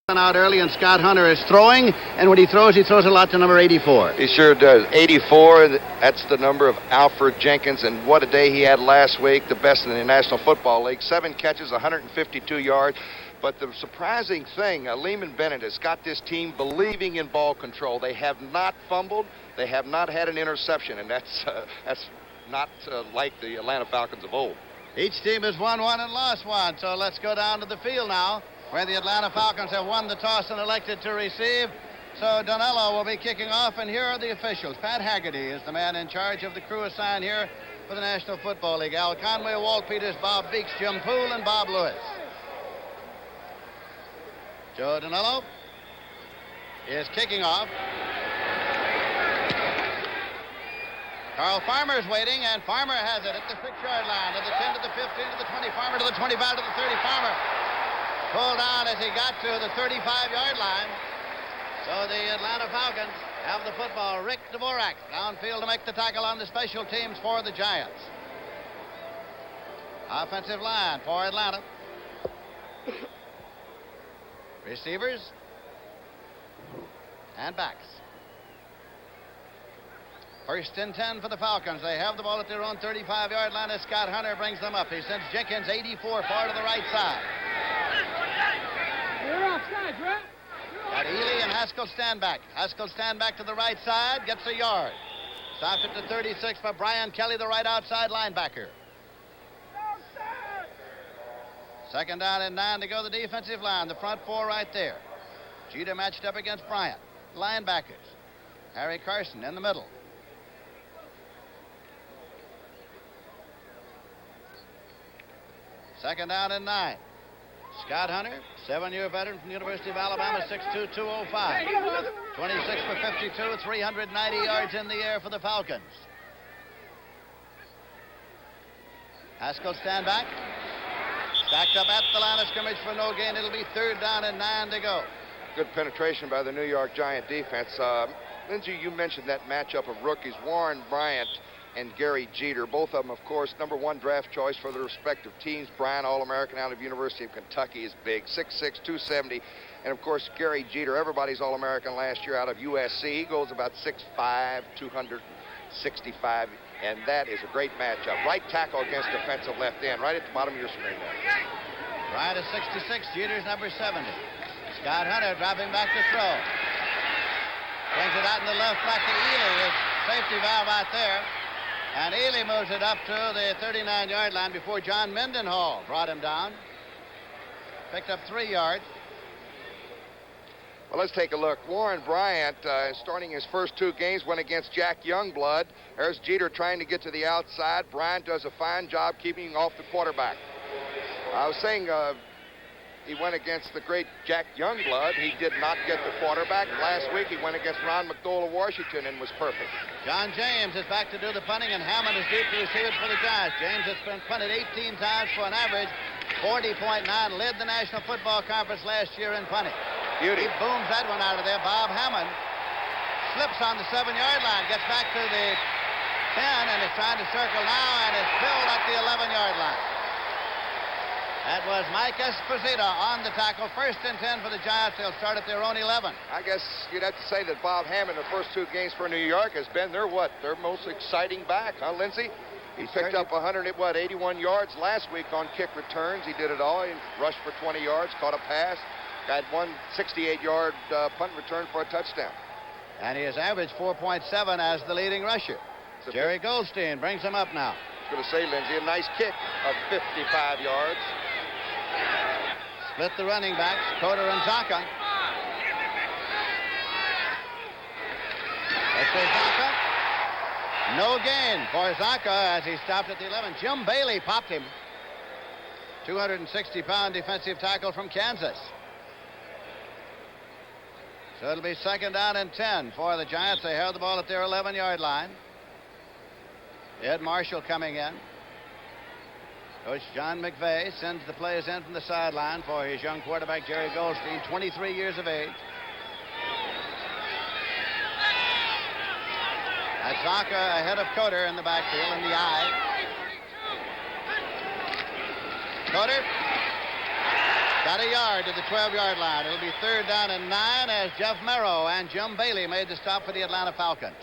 Out early, and Scott Hunter is throwing, and when he throws a lot to number 84. He sure does. 84, that's the number of Alfred Jenkins, and what a day he had last week, the best in the National Football League. 7 catches, 152 yards. But the surprising thing, Lehman Bennett has got this team believing in ball control. They have not fumbled. They have not had an interception, and that's not like the Atlanta Falcons of old. Each team has won one and lost one, so let's go down to the field now, where the Atlanta Falcons have won the toss and elected to receive. So Donello will be kicking off, and here are the officials. Pat Haggerty is the man in charge of the crew assigned here for the National Football League. Al Conway, Walt Peters, Bob Beeks, Jim Poole, and Bob Lewis. Joe Donello is kicking off. Carl Farmer's waiting, and Farmer has it at the 6-yard line, to the 10, to the 15, to the 20. Farmer to the 25, to the 30. Farmer pulled down as he got to the 35-yard line. So the Atlanta Falcons have the football. Rick Dvorak downfield to make the tackle on the special teams for the Giants. Offensive line for Atlanta. Receivers and backs. First and 10 for the Falcons. They have the ball at their own 35-yard line as Scott Hunter brings them up. He sends Jenkins 84 far to the right side. Got Ely and Haskell stand back. Haskell stand back to the right side, gets a yard. Stopped at the 36 for Brian Kelly, the right outside linebacker. Second down and 9 to go, the defensive line. The front four right there. Jeter matched up against Bryant. Linebackers. Harry Carson in the middle. Second down and 9. Scott Hunter, 7-year veteran from the University of Alabama, 6'2", 205. 26 for 52, 390 yards in the air for the Falcons. Haskell stand back. Stacked up at the line of scrimmage for no gain. It'll be third down and 9 to go. Good penetration by the New York Giant defense. Lindsey, you mentioned that matchup of rookies, Warren Bryant and Gary Jeter. Both of them, of course, #1 draft choice for their respective teams. Bryant, All-American out of University of Kentucky, is big, 6'6", 270. And, of course, Gary Jeter, everybody's All-American last year out of USC. He goes about 6'5", 265. And that is a great matchup. Right tackle against defensive left end, right at the bottom of your screen there. Bryant is 66, Jeter's number 70. Scott Hunter dropping back to throw. Brings it out in the left back to Ely. His safety valve out there. And Ely moves it up to the 39-yard line before John Mendenhall brought him down. Picked up 3 yards. Well, let's take a look. Warren Bryant, starting his first 2 games, went against Jack Youngblood. There's Jeter trying to get to the outside. Bryant does a fine job keeping off the quarterback. I was saying he went against the great Jack Youngblood. He did not get the quarterback. Last week he went against Ron McDowell of Washington and was perfect. John James is back to do the punting, and Hammond is deep to receive it for the Giants. James has been punted 18 times for an average 40.9. Led the National Football Conference last year in punting. Beauty. He booms that one out of there. Bob Hammond slips on the 7-yard line, gets back to the 10, and is trying to circle now, and is filled at the 11-yard line. That was Mike Esposito on the tackle. First and 10 for the Giants. They'll start at their own 11. I guess you'd have to say that Bob Hammond, the first 2 games for New York, has been their most exciting back, huh, Lindsey? He picked up 81 yards last week on kick returns. He did it all. He rushed for 20 yards, caught a pass, got one 68-yard punt return for a touchdown. And he has averaged 4.7 as the leading rusher. Jerry Goldstein brings him up now. I was going to say, Lindsey, a nice kick of 55 yards. Split the running backs, Coder and Zaka. That's for Zaka. No gain for Zaka as he stopped at the 11. Jim Bailey popped him. 260-pound defensive tackle from Kansas. So it'll be second down and 10 for the Giants. They have the ball at their 11-yard line. Ed Marshall coming in. Coach John McVay sends the plays in from the sideline for his young quarterback, Jerry Goldstein, 23 years of age. Zaka ahead of Coder in the backfield in the eye. Coder Got a yard to the 12-yard line. It'll be 3rd down and 9 as Jeff Merrow and Jim Bailey made the stop for the Atlanta Falcons.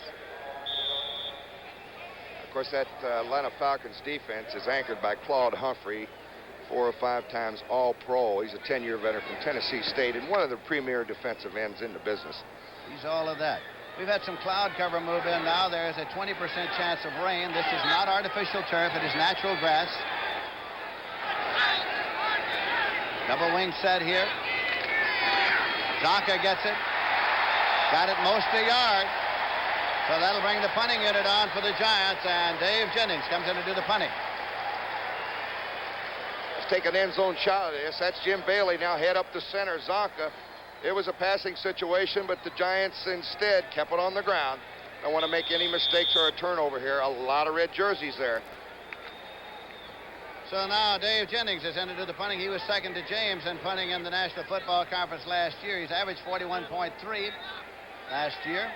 Of course, that Atlanta Falcons defense is anchored by Claude Humphrey, 4 or 5 times All-Pro. He's a 10-year veteran from Tennessee State and one of the premier defensive ends in the business. He's all of that. We've had some cloud cover move in now. There's a 20% chance of rain. This is not artificial turf. It is natural grass. Double wing set here. Zonka gets it. Got it most a yard. So that'll bring the punting unit on for the Giants, and Dave Jennings comes in to do the punting. Let's take an end zone shot of this. That's Jim Bailey now head up the center. Zonka. It was a passing situation, but the Giants instead kept it on the ground. Don't want to make any mistakes or a turnover here. A lot of red jerseys there. So now Dave Jennings is in to do the punting. He was second to James in punting in the National Football Conference last year. He's averaged 41.3 last year.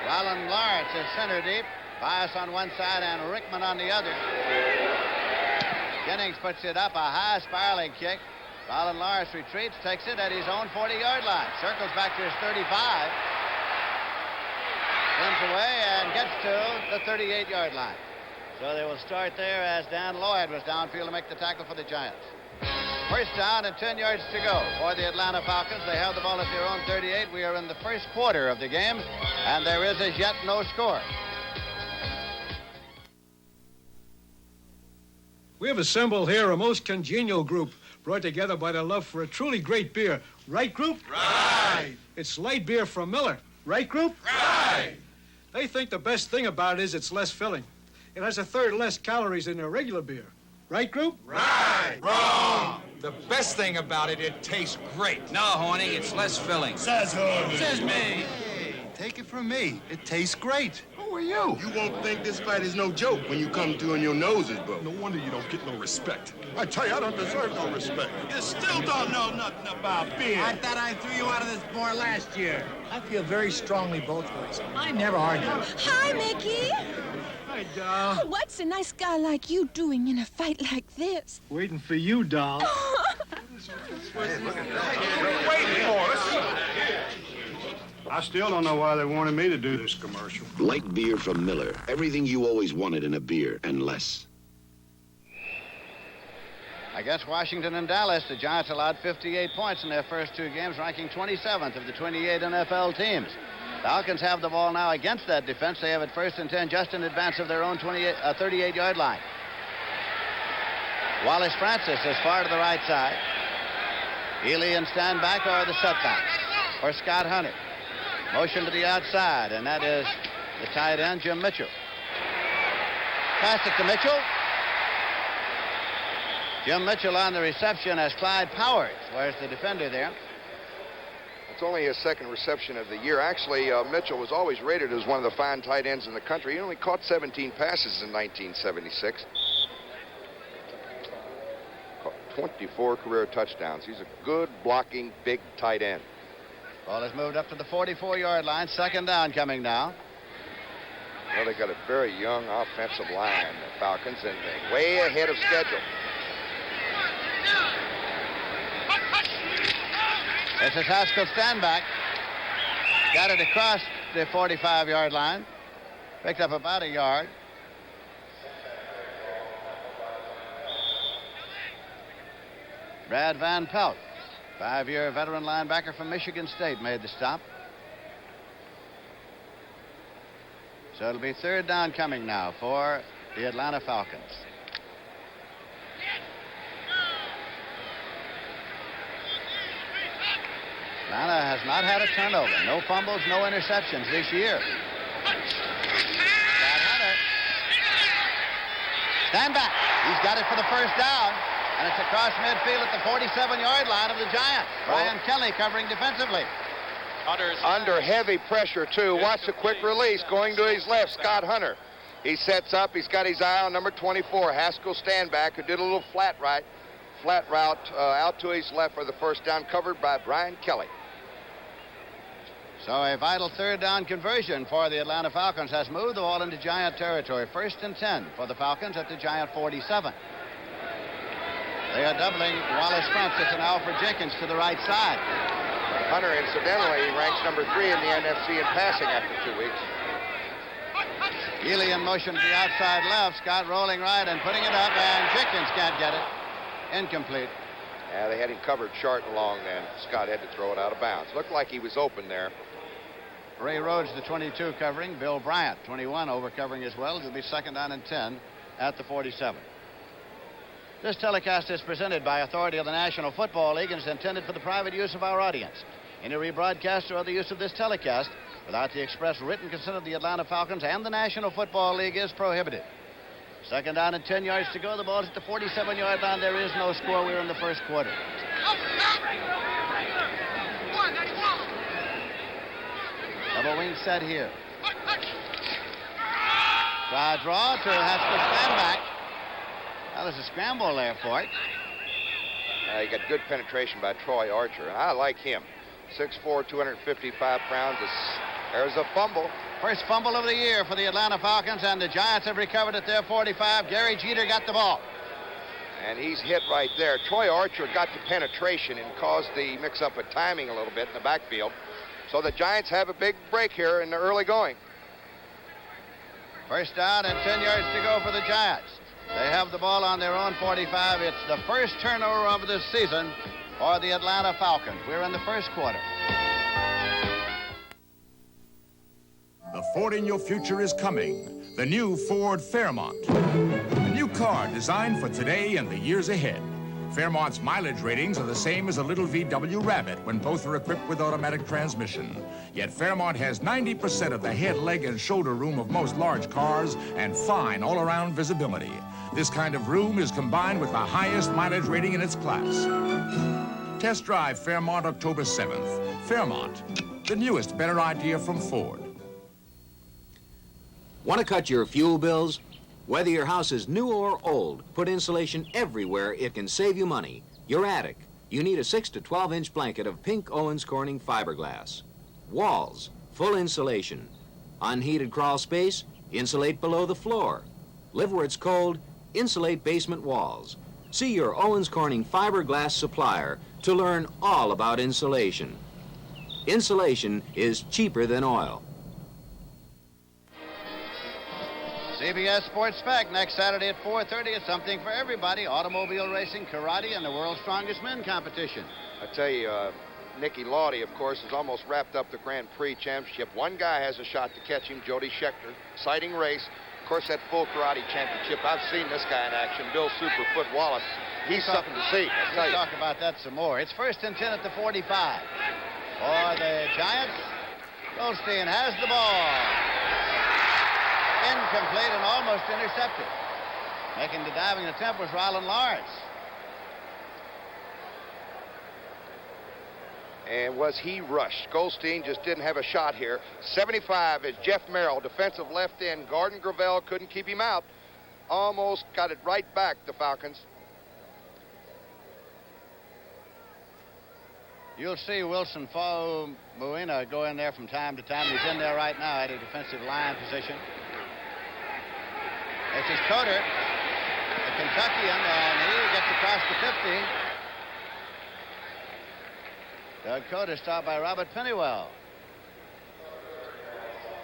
Roland Lawrence is center deep. Bias on one side and Rickman on the other. Jennings puts it up, a high spiraling kick. Roland Lawrence retreats, takes it at his own 40-yard line. Circles back to his 35. Spins away and gets to the 38-yard line. So they will start there as Dan Lloyd was downfield to make the tackle for the Giants. 1st down and 10 yards to go for the Atlanta Falcons. They have the ball at their own 38. We are in the first quarter of the game, and there is as yet no score. We have assembled here a most congenial group, brought together by their love for a truly great beer. Right, group? Right. It's light beer from Miller. Right, group? Right. They think the best thing about it is it's less filling. It has 1/3 less calories than their regular beer. Right, group? Right. Wrong. The best thing about it, it tastes great. No, Horny, it's less filling. Says who? Says me. Hey, take it from me. It tastes great. Who are you? You won't think this fight is no joke when you come to and your nose is broke. No wonder you don't get no respect. I tell you, I don't deserve no respect. You still don't know nothing about beer. I thought I threw you out of this bar last year. I feel very strongly both ways. I never argue. Hi, Mickey. Hi, doll. What's a nice guy like you doing in a fight like this? Waiting for you, doll. Waiting for us. I still don't know why they wanted me to do this commercial. Light beer from Miller. Everything you always wanted in a beer and less. Against Washington and Dallas, the Giants allowed 58 points in their first 2 games, ranking 27th of the 28 NFL teams. Falcons have the ball now against that defense. They have it 1st and 10 just in advance of their own 38-yard line. Wallace Francis is far to the right side. Ely and stand back are the setbacks for Scott Hunter. Motion to the outside, and that is the tight end, Jim Mitchell. Pass it to Mitchell. Jim Mitchell on the reception as Clyde Powers. Where's the defender there? It's only his 2nd reception of the year. Actually, Mitchell was always rated as one of the fine tight ends in the country. He only caught 17 passes in 1976. Caught 24 career touchdowns. He's a good blocking big tight end. Ball is moved up to the 44-yard line. 2nd down coming now. Well, they got a very young offensive line, the Falcons, and they're way ahead of schedule. This is Haskell Standback. Got it across the 45-yard line. Picked up about a yard. Brad Van Pelt, 5-year veteran linebacker from Michigan State, made the stop. So it'll be 3rd down coming now for the Atlanta Falcons. Atlanta has not had a turnover. No fumbles, no interceptions this year. Stand back. He's got it for the 1st down. And it's across midfield at the 47-yard line of the Giants. Brian Kelly covering defensively. Under heavy pressure, too. Watch the quick release going to his left, Scott Hunter. He sets up. He's got his eye on number 24, Haskell Standback, who did a little flat route out to his left for the 1st down, covered by Brian Kelly. So a vital 3rd down conversion for the Atlanta Falcons has moved the ball into Giant territory. 1st and 10 for the Falcons at the Giant 47. They are doubling Wallace Fronts. It's an Alfred Jenkins to the right side. Hunter, incidentally, ranks number 3 in the NFC in passing after 2 weeks. Ely in motion to the outside left. Scott rolling right and putting it up, and Jenkins can't get it. Incomplete. Yeah, they had him covered short and long then. Scott had to throw it out of bounds. Looked like he was open there. Ray Rhodes, the 22 covering. Bill Bryant, 21, over covering as well. It'll be second down and 10 at the 47. This telecast is presented by authority of the National Football League and is intended for the private use of our audience. Any rebroadcast or other use of this telecast without the express written consent of the Atlanta Falcons and the National Football League is prohibited. Second down and 10 yards to go. The ball's at the 47-yard line. There is no score. We're in the first quarter. Double wing set here. Try draw to Haskell stand back. Well, there's a scramble there for it. You got good penetration by Troy Archer. I like him. 6'4", 255 pounds. There's a fumble. First fumble of the year for the Atlanta Falcons, and the Giants have recovered at their 45. Gary Jeter got the ball. And he's hit right there. Troy Archer got the penetration and caused the mix-up of timing a little bit in the backfield. So the Giants have a big break here in the early going. First down and 10 yards to go for the Giants. They have the ball on their own 45. It's the first turnover of the season for the Atlanta Falcons. We're in the first quarter. The Ford in your future is coming. The new Ford Fairmont. A new car designed for today and the years ahead. Fairmont's mileage ratings are the same as a little VW Rabbit when both are equipped with automatic transmission. Yet Fairmont has 90% of the head, leg, and shoulder room of most large cars and fine all-around visibility. This kind of room is combined with the highest mileage rating in its class. Test drive Fairmont October 7th. Fairmont, the newest, better idea from Ford. Want to cut your fuel bills? Whether your house is new or old, put insulation everywhere. It can save you money. Your attic, you need a 6 to 12-inch blanket of pink Owens Corning fiberglass. Walls, full insulation. Unheated crawl space, insulate below the floor. Live where it's cold, insulate basement walls. See your Owens Corning fiberglass supplier to learn all about insulation. Insulation is cheaper than oil. CBS Sports Spec next Saturday at 4:30. It's something for everybody. Automobile racing, karate, and the world's strongest men competition. I tell you, Nicky Laudy, of course, has almost wrapped up the Grand Prix championship. One guy has a shot to catch him, Jody Scheckter. Exciting race. Of course, that full karate championship. I've seen this guy in action, Bill Superfoot Wallace. He's something to see. We'll talk about that some more. It's first and 10 at the 45. For the Giants, Goldstein has the ball. Incomplete and almost intercepted. Making the diving attempt was Rylan Lawrence. And was he rushed? Goldstein just didn't have a shot here. 75 is Jeff Merrill, defensive left end. Gordon Gravel couldn't keep him out. Almost got it right back, the Falcons. You'll see Wilson Fa'umuina go in there from time to time. He's in there right now at a defensive line position. This is Coder, the Kentuckian, and he gets across the 50. Doug Coder stopped by Robert Pennywell.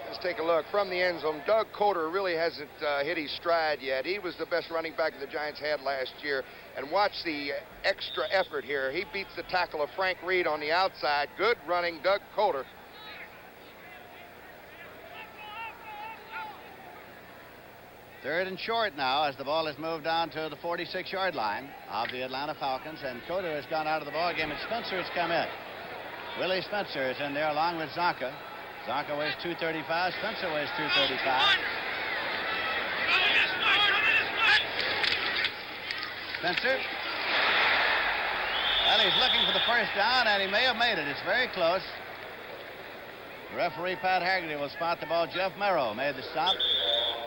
Let's take a look from the end zone. Doug Coder really hasn't hit his stride yet. He was the best running back the Giants had last year. And watch the extra effort here. He beats the tackle of Frank Reed on the outside. Good running, Doug Coder. Third and short now as the ball is moved down to the 46-yard line of the Atlanta Falcons, and Coder has gone out of the ball game, and Spencer has come in. Willie Spencer is in there along with Zonka. Zonka weighs 235. Spencer weighs 235. Spencer. Well, he's looking for the first down, and he may have made it. It's very close. Referee Pat Haggerty will spot the ball. Jeff Merrill made the stop.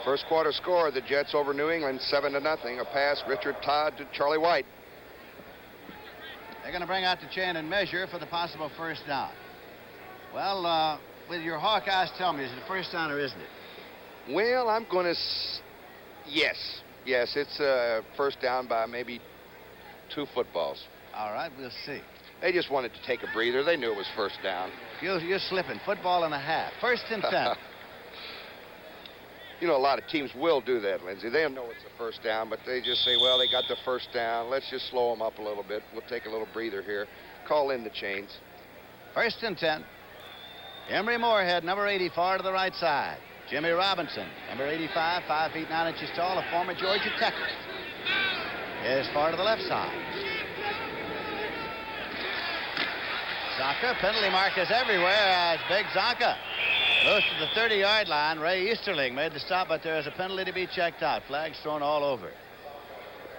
First quarter score, the Jets over New England, 7-0. A pass, Richard Todd to Charlie White. They're going to bring out the chain and measure for the possible first down. Well, with your hawk eyes, tell me, is it a first down or isn't it? Well, I'm going to... Yes. Yes, it's first down by maybe 2 footballs. All right, we'll see. They just wanted to take a breather. They knew it was first down. You're slipping. Football and a half. 1st and 10. You know, a lot of teams will do that, Lindsey. They don't know it's a first down, but they just say, well, they got the first down. Let's just slow them up a little bit. We'll take a little breather here. Call in the chains. 1st and 10. Emery Moorhead, number 84 to the right side. Jimmy Robinson, number 85, 5 feet 9 inches tall, a former Georgia Techer, is far to the left side. Zonka, penalty markers everywhere as Big Zonka goes to the 30-yard line. Ray Easterling made the stop, but there is a penalty to be checked out. Flags thrown all over.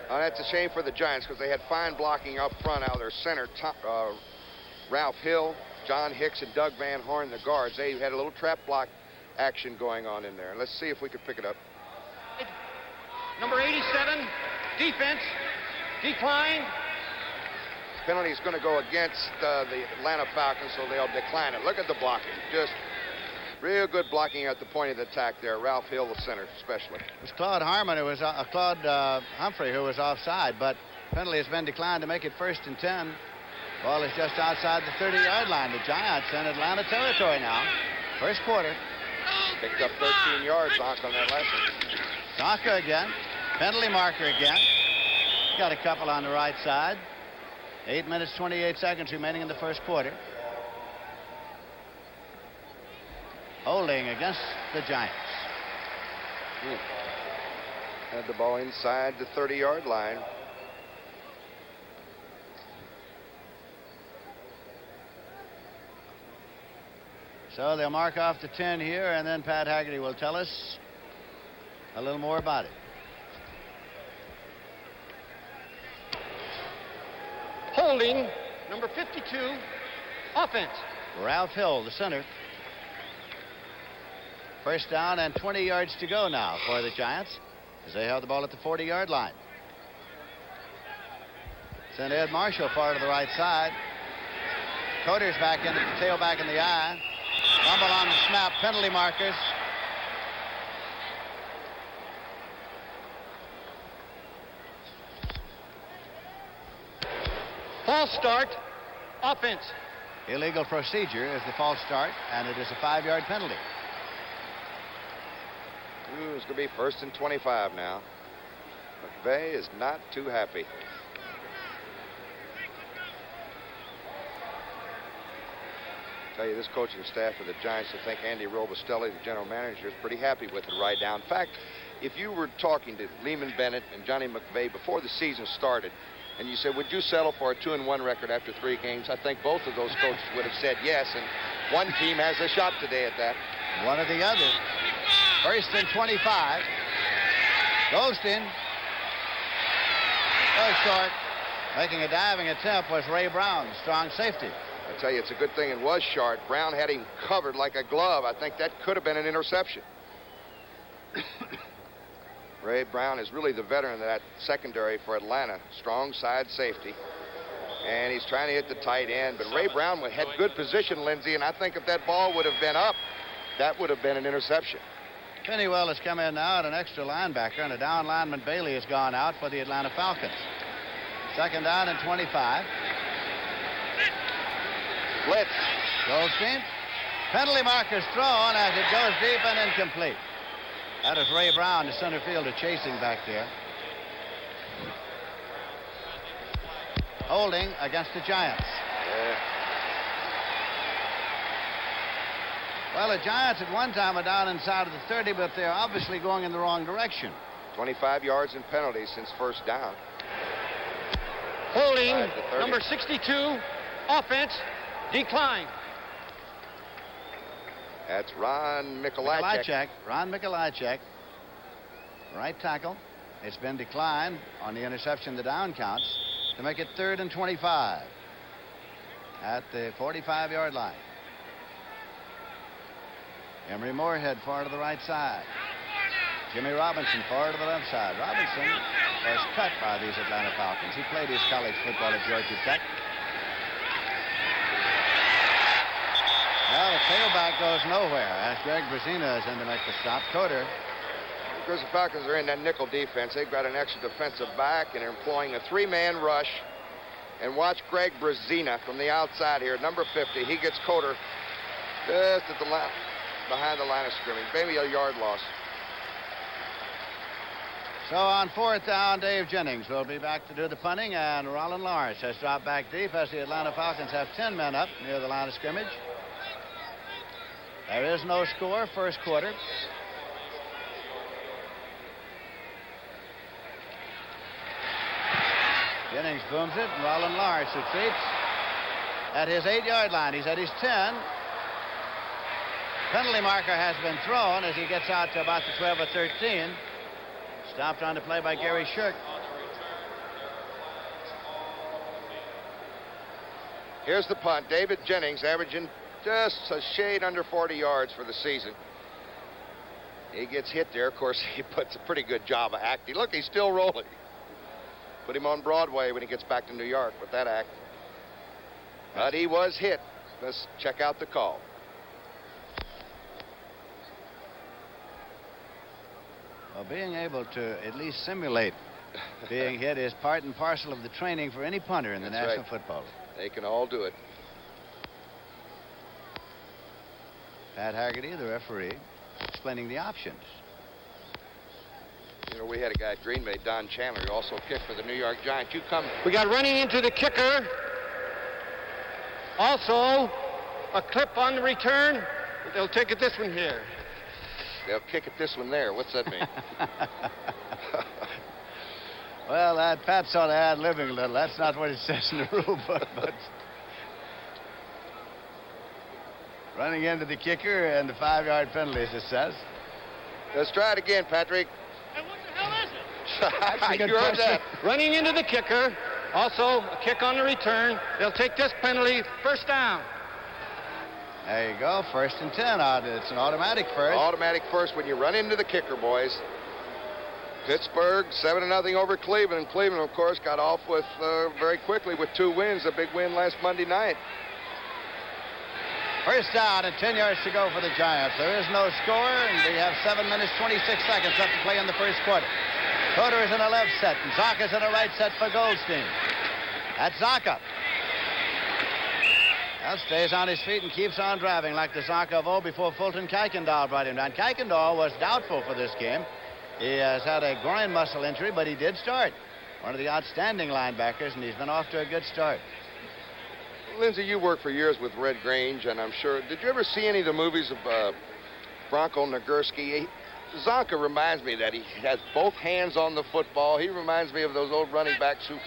That's a shame for the Giants because they had fine blocking up front out of their center. Ralph Hill, John Hicks, and Doug Van Horn, the guards. They had a little trap block action going on in there. Let's see if we can pick it up. Number 87, defense, decline. Penalty is going to go against the Atlanta Falcons, so they'll decline it. Look at the blocking. Just real good blocking at the point of the attack there. Ralph Hill, the center, especially. It was Claude Humphrey who was offside, but penalty has been declined to make it 1st and 10. Ball is just outside the 30-yard line. The Giants in Atlanta territory now. 1st quarter. Picked up 13 yards on that last one. Zonka again. Penalty marker again. Got a couple on the right side. 8 minutes, 28 seconds remaining in the 1st quarter. Holding against the Giants. Had the ball inside the 30-yard line. So they'll mark off the 10 here, and then Pat Haggerty will tell us a little more about it. Holding, number 52, offense. Ralph Hill, the center. 1st down and 20 yards to go now for the Giants as they have the ball at the 40-yard line. Send Ed Marshall far to the right side. Coder's back in, the tailback in the eye. Fumble on the snap, penalty markers. False start, offense. Illegal procedure is the false start, and it is a 5-yard penalty. It's going to be 1st and 25 now. McVay is not too happy. I tell you, this coaching staff of the Giants, I think Andy Robustelli, the general manager, is pretty happy with it right now. In fact, if you were talking to Lehman Bennett and Johnny McVay before the season started, and you said, would you settle for a 2-1 record after 3 games? I think both of those coaches would have said yes, and one team has a shot today at that. One or the other. 1st and 25. Goldstein goes short. Making a diving attempt was Ray Brown, strong safety. I tell you, it's a good thing it was short. Brown had him covered like a glove. I think that could have been an interception. Ray Brown is really the veteran of that secondary for Atlanta. Strong side safety. And he's trying to hit the tight end. But Ray Brown had good position, Lindsey, and I think if that ball would have been up, that would have been an interception. Pennywell has come in now at an extra linebacker, and a down lineman Bailey has gone out for the Atlanta Falcons. 2nd down and 25. Blitz. Goldstein. Penalty markers thrown as it goes deep and incomplete. That is Ray Brown, the center fielder, chasing back there. Holding against the Giants. Yeah. Well, the Giants at one time are down inside of the 30, but they're obviously going in the wrong direction. 25 yards in penalties since 1st down. Holding, number 62, offense, decline. That's Ron Mikolajczyk. Ron Mikolajczyk, right tackle. It's been declined on the interception, the down counts, to make it 3rd and 25 at the 45-yard line. Emery Moorhead far to the right side. Jimmy Robinson far to the left side. Robinson was cut by these Atlanta Falcons. He played his college football at Georgia Tech. Well, the tailback goes nowhere as Greg Brazina is in to make the stop. Coder Because the Falcons are in that nickel defense, they've got an extra defensive back, and they're employing a three-man rush. And watch Greg Brazina from the outside here, number 50. He gets Coder just at the line, behind the line of scrimmage. Maybe a yard loss. So on 4th down, Dave Jennings will be back to do the punting, and Roland Lawrence has dropped back deep as the Atlanta Falcons have 10 men up near the line of scrimmage. There is no score, first quarter. Jennings booms it, and Roland Lawrence retreats at his 8-yard line. He's at his 10. Penalty marker has been thrown as he gets out to about the 12 or 13. Stopped on the play by Gary Shirk. Here's the punt. David Jennings averaging just a shade under 40 yards for the season. He gets hit there. Of course, he puts a pretty good job of acting. Look, he's still rolling. Put him on Broadway when he gets back to New York with that act. But he was hit. Let's check out the call. Well, being able to at least simulate being hit is part and parcel of the training for any punter in the National Football League. They can all do it. Pat Haggerty, the referee, explaining the options. You know, we had a guy at Green Bay, Don Chandler, who also kicked for the New York Giants. You come. We got running into the kicker. Also, a clip on the return. They'll take it this one here. They'll kick it this one there. What's that mean? Well, that Pat sort of ad-libbing a little. That's not what it says in the rule book, but running into the kicker and the 5-yard penalty, as it says. Let's try it again, Patrick. And what the hell is it? You heard that. Running into the kicker. Also, a kick on the return. They'll take this penalty, first down. There you go, 1st and 10. It's an automatic first. Automatic first when you run into the kicker, boys. Pittsburgh 7-0 over Cleveland. Cleveland, of course, got off with very quickly with 2 wins. A big win last Monday night. First down and 10 yards to go for the Giants. There is no score, and we have 7 minutes, 26 seconds left to play in the first quarter. Coder is in a left set, and Zonka's in a right set for Goldstein. That's Zonka. Well, stays on his feet and keeps on driving like the Zonka of old before Fulton Kuykendall brought him down. Kuykendall was doubtful for this game. He has had a groin muscle injury, but he did start. One of the outstanding linebackers, and he's been off to a good start. Lindsay, you worked for years with Red Grange, and I'm sure, did you ever see any of the movies of Bronco Nagurski? Zonka reminds me that he has both hands on the football. He reminds me of those old running backs who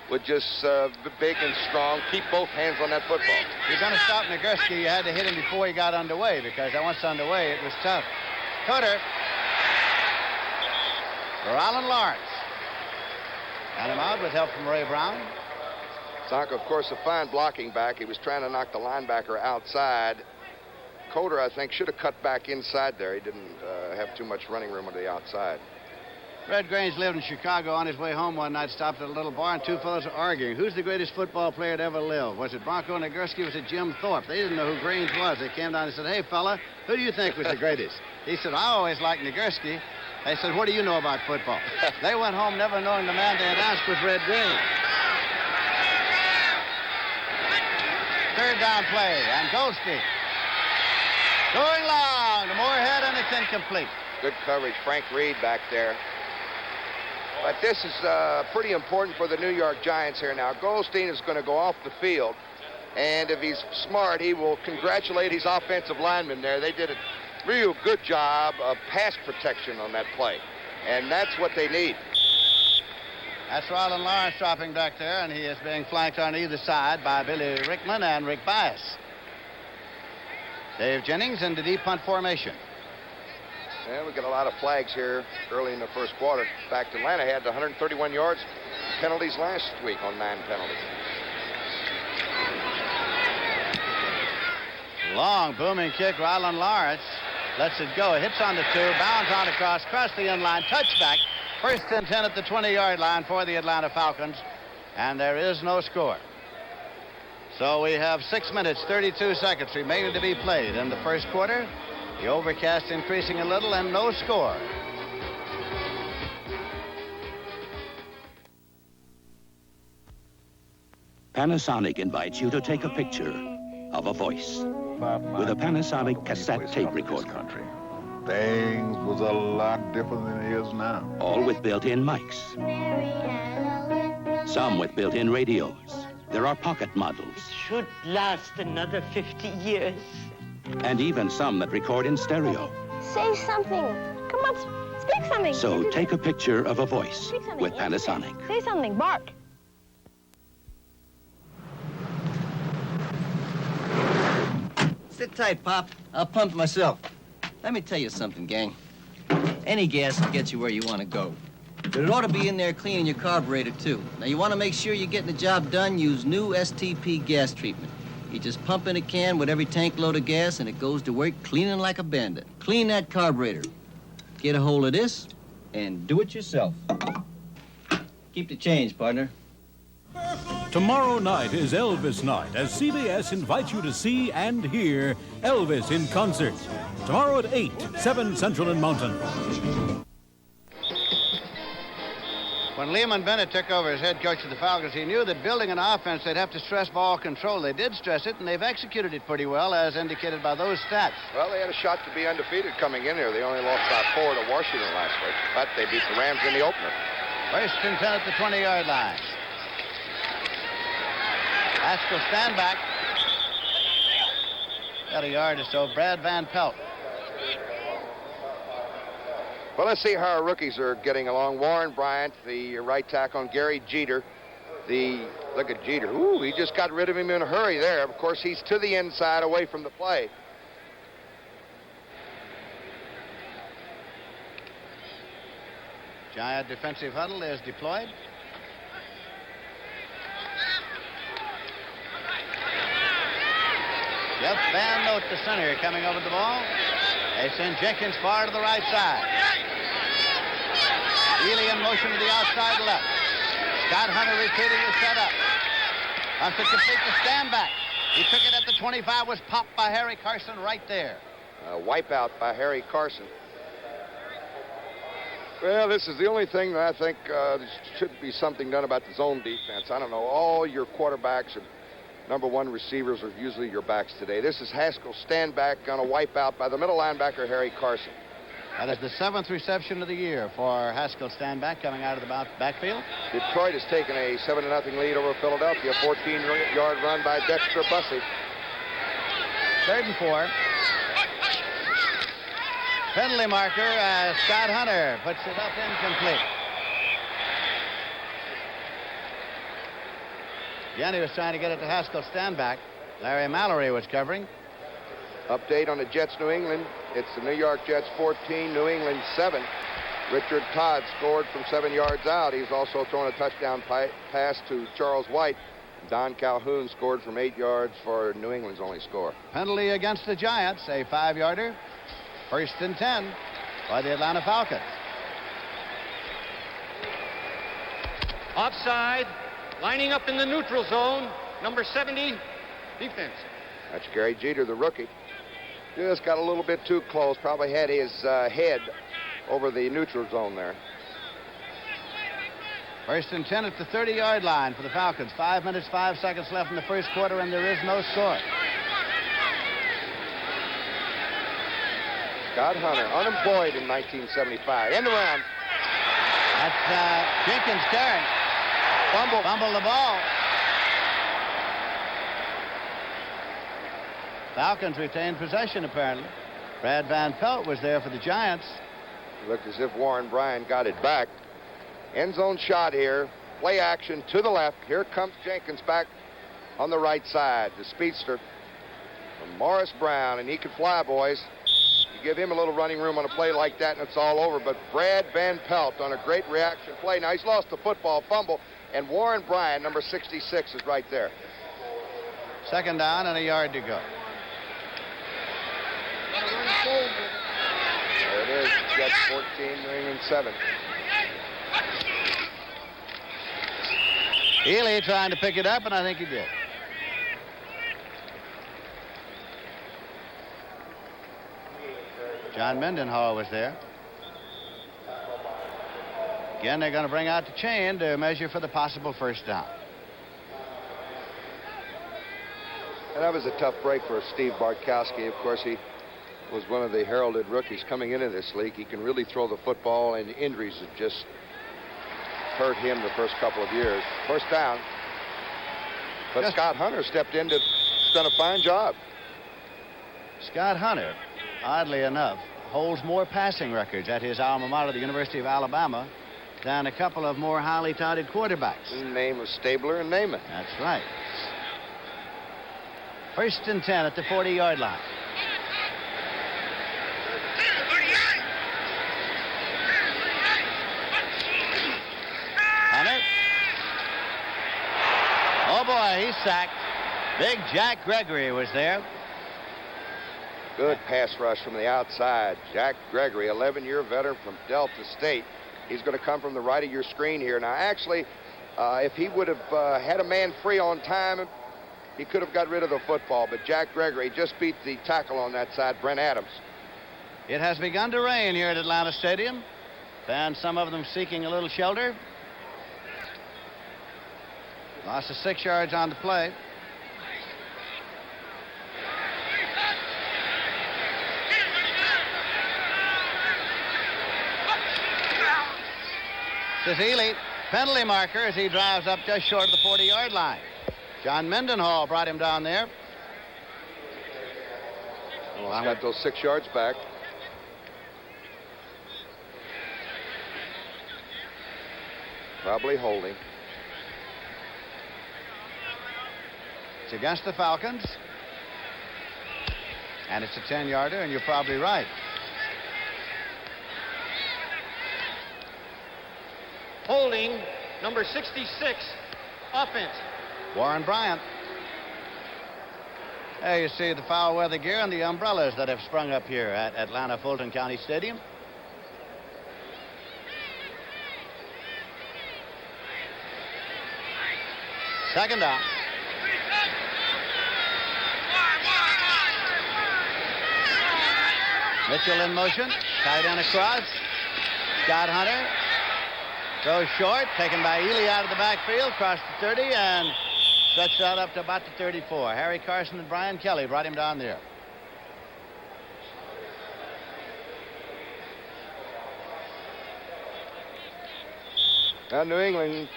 would just be big and strong, keep both hands on that football. If you're going to stop Nagurski, you had to hit him before he got underway, because once underway, it was tough. Coder. For Alan Lawrence. Got him out with help from Ray Brown. Zonka, of course, a fine blocking back. He was trying to knock the linebacker outside. Coder, I think, should have cut back inside there. He didn't have too much running room on the outside. Red Grange lived in Chicago. On his way home one night, stopped at a little bar, and 2 fellows were arguing. Who's the greatest football player to ever live? Was it Bronco Nagurski or was it Jim Thorpe? They didn't know who Grange was. They came down and said, "Hey, fella, who do you think was the greatest?" He said, "I always liked Nagurski." They said, "What do you know about football?" They went home never knowing the man they had asked was Red Grange. 3rd down play, and Goldstein going long to Moorhead, and it's incomplete. Good coverage, Frank Reed back there. But this is pretty important for the New York Giants here now. Goldstein is going to go off the field, and if he's smart, he will congratulate his offensive linemen there. They did a real good job of pass protection on that play, and that's what they need. That's Roland Lawrence dropping back there, and he is being flanked on either side by Billy Rickman and Rick Bias. Dave Jennings in the deep punt formation. Yeah, we got a lot of flags here early in the first quarter. In fact, Atlanta had 131 yards penalties last week on 9 penalties. Long booming kick. Roland Lawrence lets it go. Hits on the 2, bounds on across the end line, touchback. 1st and 10 at the 20-yard line for the Atlanta Falcons, and there is no score. So we have 6 minutes, 32 seconds remaining to be played in the first quarter. The overcast increasing a little, and no score. Panasonic invites you to take a picture of a voice with a Panasonic cassette tape recorder. Things was a lot different than it is now. All with built-in mics. Some with built-in radios. There are pocket models. Should last another 50 years. And even some that record in stereo. Say something. Come on, speak something. So take a picture of a voice with Panasonic. Say something. Bark. Sit tight, Pop. I'll pump myself. Let me tell you something, gang. Any gas will get you where you want to go. But it ought to be in there cleaning your carburetor, too. Now, you want to make sure you're getting the job done, use new STP gas treatment. You just pump in a can with every tank load of gas, and it goes to work cleaning like a bandit. Clean that carburetor. Get a hold of this, and do it yourself. Keep the change, partner. Tomorrow night is Elvis night as CBS invites you to see and hear Elvis in concert. Tomorrow at 8, 7 Central and Mountain. When Lehman Bennett took over as head coach of the Falcons, he knew that building an offense, they'd have to stress ball control. They did stress it, and they've executed it pretty well, as indicated by those stats. Well, they had a shot to be undefeated coming in here. They only lost by 4 to Washington last week, but they beat the Rams in the opener. First and 10 at the 20-yard line. Haskell stand back. Got a yard or so. Brad Van Pelt. Well, let's see how our rookies are getting along. Warren Bryant, the right tackle, and Gary Jeter. Look at Jeter. Ooh, he just got rid of him in a hurry there. Of course, he's to the inside away from the play. Giant defensive huddle is deployed. Jeff Van Note, the center, coming over the ball. They send Jenkins far to the right side. Ely in motion to the outside left. Scott Hunter repeating the setup. Wants to complete the stand back. He took it at the 25, was popped by Harry Carson right there. Wipeout by Harry Carson. Well, this is the only thing that I think should be something done about the zone defense. I don't know. All your quarterbacks and number one receivers are usually your backs today. This is Haskell stand back on a wipeout by the middle linebacker, Harry Carson. That is the 7th reception of the year for Haskell stand back coming out of the backfield. Detroit has taken a 7-0 lead over Philadelphia. 14-yard run by Dexter Bussey. 3rd and 4. Penalty marker, Scott Hunter puts it up incomplete. Again, he was trying to get it to Haskell stand back. Larry Mallory was covering. Update on the Jets, New England. It's the New York Jets 14, New England 7. Richard Todd scored from 7 yards out. He's also thrown a touchdown pass to Charles White. Don Calhoun scored from 8 yards for New England's only score. Penalty against the Giants, a 5-yarder. 1st and 10 by the Atlanta Falcons. Offside, lining up in the neutral zone, number 70, defense. That's Gary Jeter, the rookie. Just got a little bit too close. Probably had his head over the neutral zone there. 1st and 10 at the 30-yard line for the Falcons. 5 minutes, 5 seconds left in the first quarter, and there is no score. Scott Hunter, unemployed in 1975. End around. That's Jenkins carrying. Fumble the ball. Falcons retained possession, apparently. Brad Van Pelt was there for the Giants. Looked as if Warren Bryant got it back. End zone shot here. Play action to the left. Here comes Jenkins back on the right side. The speedster from Morris Brown, and he can fly, boys. You give him a little running room on a play like that, and it's all over. But Brad Van Pelt on a great reaction play. Now, he's lost the football, fumble, and Warren Bryant, number 66, is right there. 2nd down and a yard to go. There it is. Jets 14, New England 7. Ely trying to pick it up, and I think he did. John Mendenhall was there. Again, they're going to bring out the chain to measure for the possible 1st down. And that was a tough break for Steve Bartkowski. Of course, he was one of the heralded rookies coming into this league. He can really throw the football, and injuries have just hurt him the first couple of years. First down. But Scott Hunter stepped in to done a fine job. Scott Hunter, oddly enough, holds more passing records at his alma mater, the University of Alabama, than a couple of more highly touted quarterbacks. In the name of Stabler and Naaman. That's right. 1st and 10 at the 40-yard line. Hunter. Oh, boy, he's sacked. Big Jack Gregory was there. Good pass rush from the outside. Jack Gregory, 11-year veteran from Delta State. He's going to come from the right of your screen here. Now, actually, if he would have had a man free on time, he could have got rid of the football. But Jack Gregory just beat the tackle on that side, Brent Adams. It has begun to rain here at Atlanta Stadium. Fans, some of them seeking a little shelter. Loss of 6 yards on the play. This is Ely, penalty marker as he drives up just short of the 40-yard line. John Mendenhall brought him down there. Well, he's got those 6 yards back. Probably holding. It's against the Falcons. And it's a 10-yarder, and you're probably right. Holding, number 66, offense. Warren Bryant. There you see the foul weather gear and the umbrellas that have sprung up here at Atlanta Fulton County Stadium. Second down. Mitchell in motion. Tight end across. Scott Hunter. Goes short, taken by Ely out of the backfield, across the 30, and stretched out up to about the 34. Harry Carson and Brian Kelly brought him down there. Now New England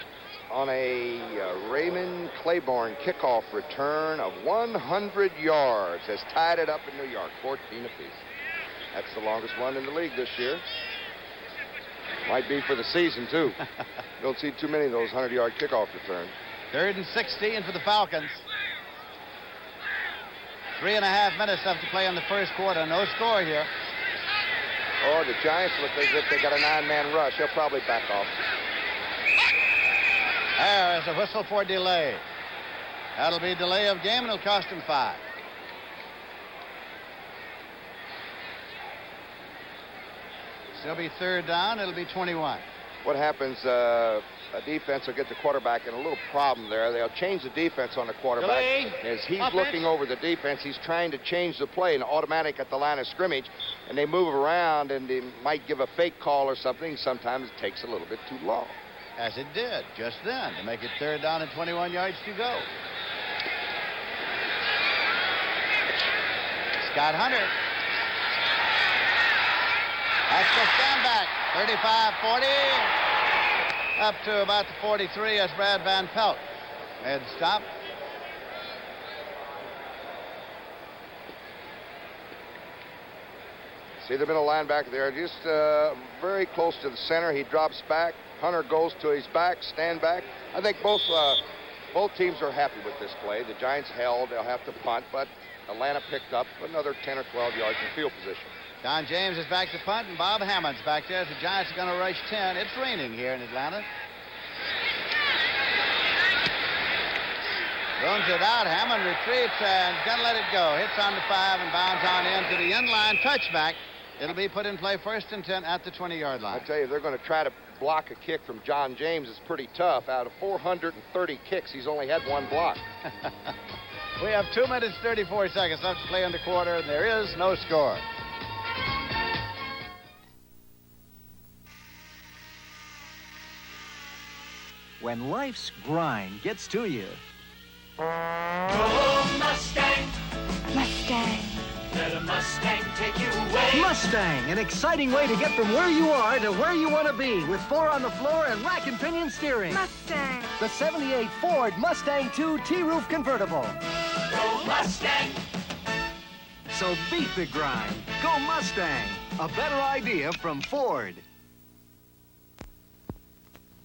on a Raymond Claiborne kickoff return of 100 yards has tied it up in New York, 14 apiece. That's the longest one in the league this year. Might be for the season, too. Don't see too many of those 100-yard kickoff returns. 3rd and 16 for the Falcons. 3.5 minutes left to play in the first quarter. No score here. Oh, the Giants look as if they got a 9-man rush. They'll probably back off. There is a whistle for delay. That'll be delay of game, and it'll cost them 5. It'll be 3rd down. It'll be 21. What happens, a defense will get the quarterback in a little problem there. They'll change the defense on the quarterback. Delay. As he's Offense. looking over the defense, he's trying to change the play, and automatic at the line of scrimmage, and they move around, and they might give a fake call or something. Sometimes it takes a little bit too long. As it did just then to make it 3rd down and 21 yards to go. Scott Hunter. That's the stand back. 35-40. Up to about the 43 as Brad Van Pelt. Head stop. See the middle linebacker there, just very close to the center. He drops back. Hunter goes to his back, stand back. I think both teams are happy with this play. The Giants held. They'll have to punt, but Atlanta picked up another 10 or 12 yards in field position. Don James is back to punt, and Bob Hammond's back there as the Giants are going to rush 10. It's raining here in Atlanta. Runs it out. Hammond retreats and going to let it go. Hits on the 5 and bounds on into the end line. Touchback. It'll be put in play 1st and 10 at the 20-yard line. I tell you, they're going to try to block a kick from John James. It's pretty tough. Out of 430 kicks, he's only had 1 block. We have 2 minutes, 34 seconds left to play in the quarter, and there is no score. When life's grind gets to you, Go Mustangs! Mustang take you away. Mustang, an exciting way to get from where you are to where you want to be with 4 on the floor and rack and pinion steering. Mustang. The 78 Ford Mustang 2 T-Roof Convertible. Go Mustang. So beat the grind. Go Mustang. A better idea from Ford.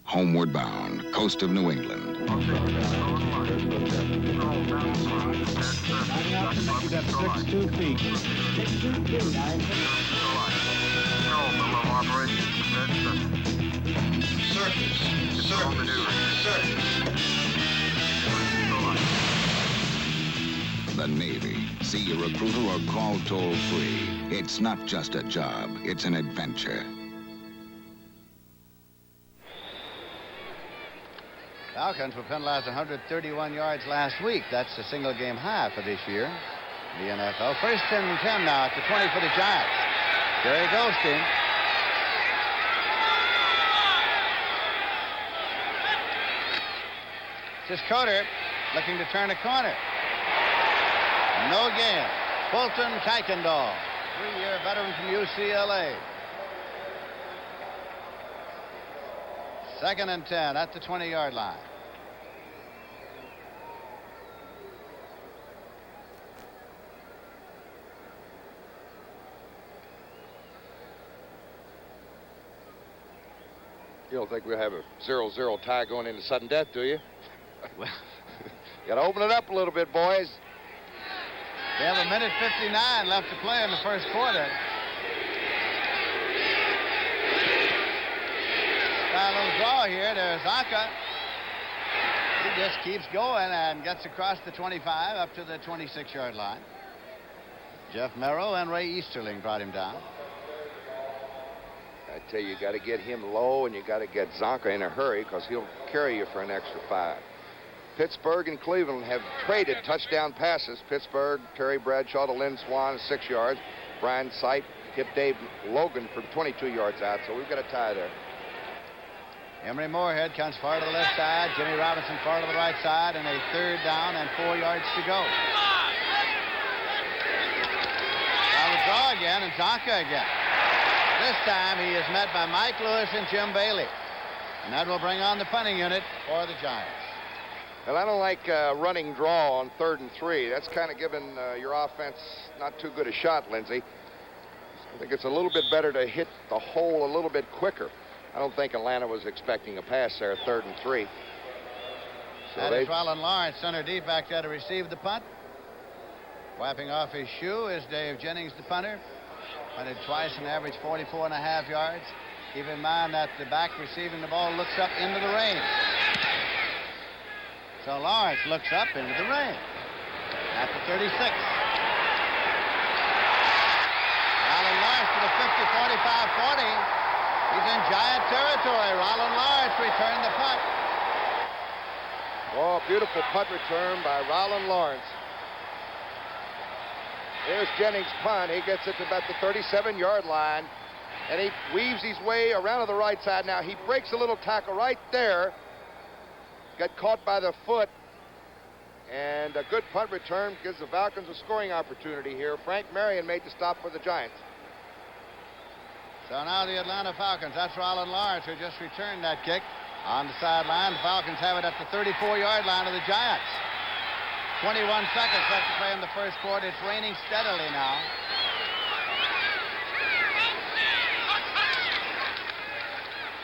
Homeward bound, coast of New England. You got 6'2" feet. The Navy. See a recruiter or call toll-free. It's not just a job, it's an adventure. Falcons were penalized 131 yards last week. That's a single-game high for this year in the NFL. 1st and 10 now at the 20 for the Giants. Jerry Goldstein. This Coder looking to turn a corner. No gain. Fulton Kuykendall, 3-year veteran from UCLA. 2nd and 10 at the 20-yard line. You don't think we'll have a 0-0 tie going into sudden death, do you? Well, got to open it up a little bit, boys. We have 1:59 left to play in the first quarter. Got a little draw here. There's Zonka. He just keeps going and gets across the 25 up to the 26-yard line. Jeff Merrill and Ray Easterling brought him down. I tell you, you got to get him low, and you got to get Zonka in a hurry because he'll carry you for an extra 5. Pittsburgh and Cleveland have traded touchdown passes. Pittsburgh, Terry Bradshaw to Lynn Swan, 6 yards. Brian Sight hit Dave Logan from 22 yards out, so we've got a tie there. Emery Moorhead comes far to the left side. Jimmy Robinson far to the right side, and a 3rd down and 4 yards to go. Now the draw again, and Zonka again. This time he is met by Mike Lewis and Jim Bailey. And that will bring on the punting unit for the Giants. Well, I don't like running draw on 3rd and 3. That's kind of giving your offense not too good a shot, Lindsey. I think it's a little bit better to hit the hole a little bit quicker. I don't think Atlanta was expecting a pass there, 3rd and 3. So that is Rollin Lawrence, center deep back there to receive the punt. Wiping off his shoe is Dave Jennings, the punter. Punted twice and averaged 44.5 yards. Keep in mind that the back receiving the ball looks up into the rain. So Lawrence looks up into the rain at the 36. Rollin Lawrence to the 50, 45, 40. He's in Giant territory. Rollin Lawrence returned the punt. Oh, beautiful punt return by Rollin Lawrence. There's Jennings' punt. He gets it to about the 37-yard line, and he weaves his way around to the right side. Now, he breaks a little tackle right there. Got caught by the foot, and a good punt return gives the Falcons a scoring opportunity here. Frank Marion made the stop for the Giants. So now the Atlanta Falcons, that's Rollin Lawrence who just returned that kick on the sideline. The Falcons have it at the 34-yard line of the Giants. 21 seconds left to play in the first quarter. It's raining steadily now.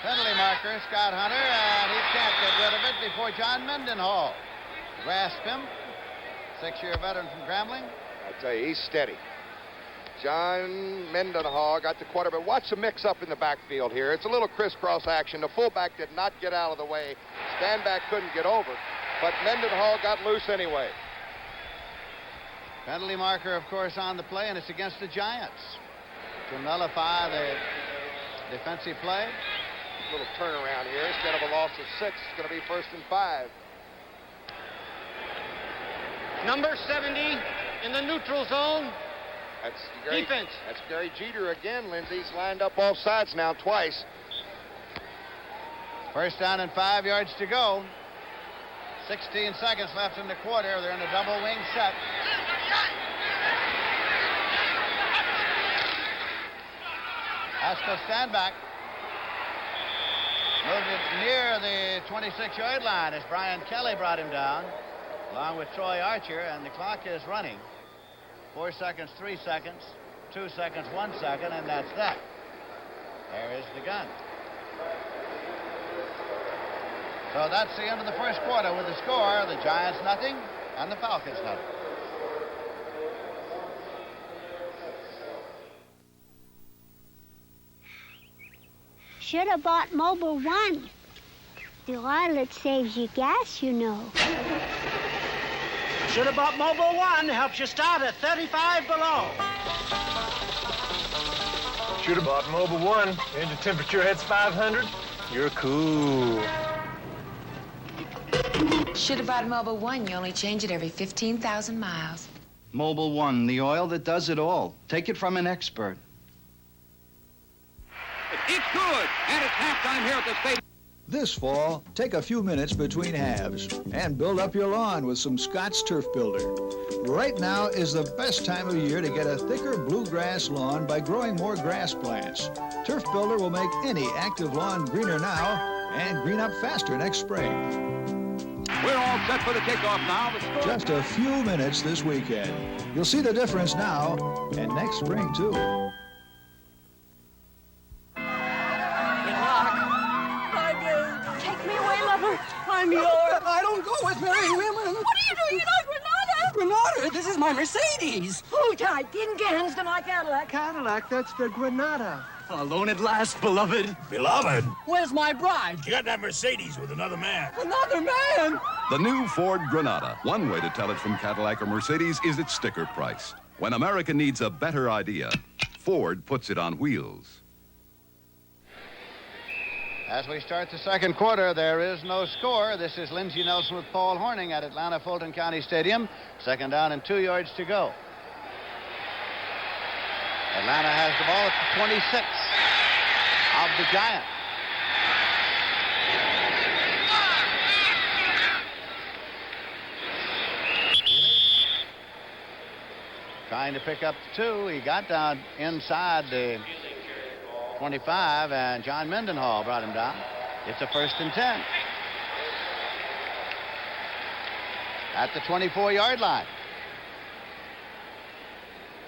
Penalty marker, Scott Hunter, and he can't get rid of it before John Mendenhall grasped him. 6-year veteran from Grambling. I tell you, he's steady. John Mendenhall got the quarterback. Watch the mix-up in the backfield here. It's a little crisscross action. The fullback did not get out of the way. Standback couldn't get over, but Mendenhall got loose anyway. Penalty marker, of course, on the play, and it's against the Giants to nullify the defensive play. Little turnaround here. Instead of a loss of 6, it's going to be 1st and 5. Number 70 in the neutral zone. That's Gary, defense. That's Gary Jeter again, Lindsey. He's lined up off sides now twice. 1st down and 5 yards to go. 16 seconds left in the quarter. They're in a double wing set. Haskell Standback moved it near the 26-yard line as Brian Kelly brought him down, along with Troy Archer, and the clock is running. 4 seconds, 3 seconds, 2 seconds, 1 second, and that's that. There is the gun. So that's the end of the first quarter with the score, the Giants nothing and the Falcons nothing. Should have bought Mobile One. The wireless saves you gas, you know. Should have bought Mobile One. Helps you start at 35 below. Should have bought Mobile One. Engine temperature hits 500. You're cool. Should have bought Mobile One. You only change it every 15,000 miles. Mobile One, the oil that does it all. Take it from an expert. It's good, and it's halftime here at the stadium. This fall, take a few minutes between halves and build up your lawn with some Scott's Turf Builder. Right now is the best time of year to get a thicker bluegrass lawn by growing more grass plants. Turf Builder will make any active lawn greener now and green up faster next spring. We're all set for the kickoff now. Just a few minutes this weekend. You'll see the difference now and next spring, too. Take me away, lover. I'm yours. I don't go with married women. What are you doing? You like Granada? Granada? This is my Mercedes. Hold tight. Didn't get hands to my Cadillac. Cadillac, that's the Granada. Alone at last, beloved. Beloved? Where's my bride? You got that Mercedes with another man. Another man? The new Ford Granada. One way to tell it from Cadillac or Mercedes is its sticker price. When America needs a better idea, Ford puts it on wheels. As we start the second quarter, there is no score. This is Lindsey Nelson with Paul Horning at Atlanta Fulton County Stadium. Second down and 2 yards to go. Atlanta has the ball at the 26 of the Giants. Trying to pick up the 2. He got down inside the 25, and John Mendenhall brought him down. It's a 1st and 10. At the 24-yard line.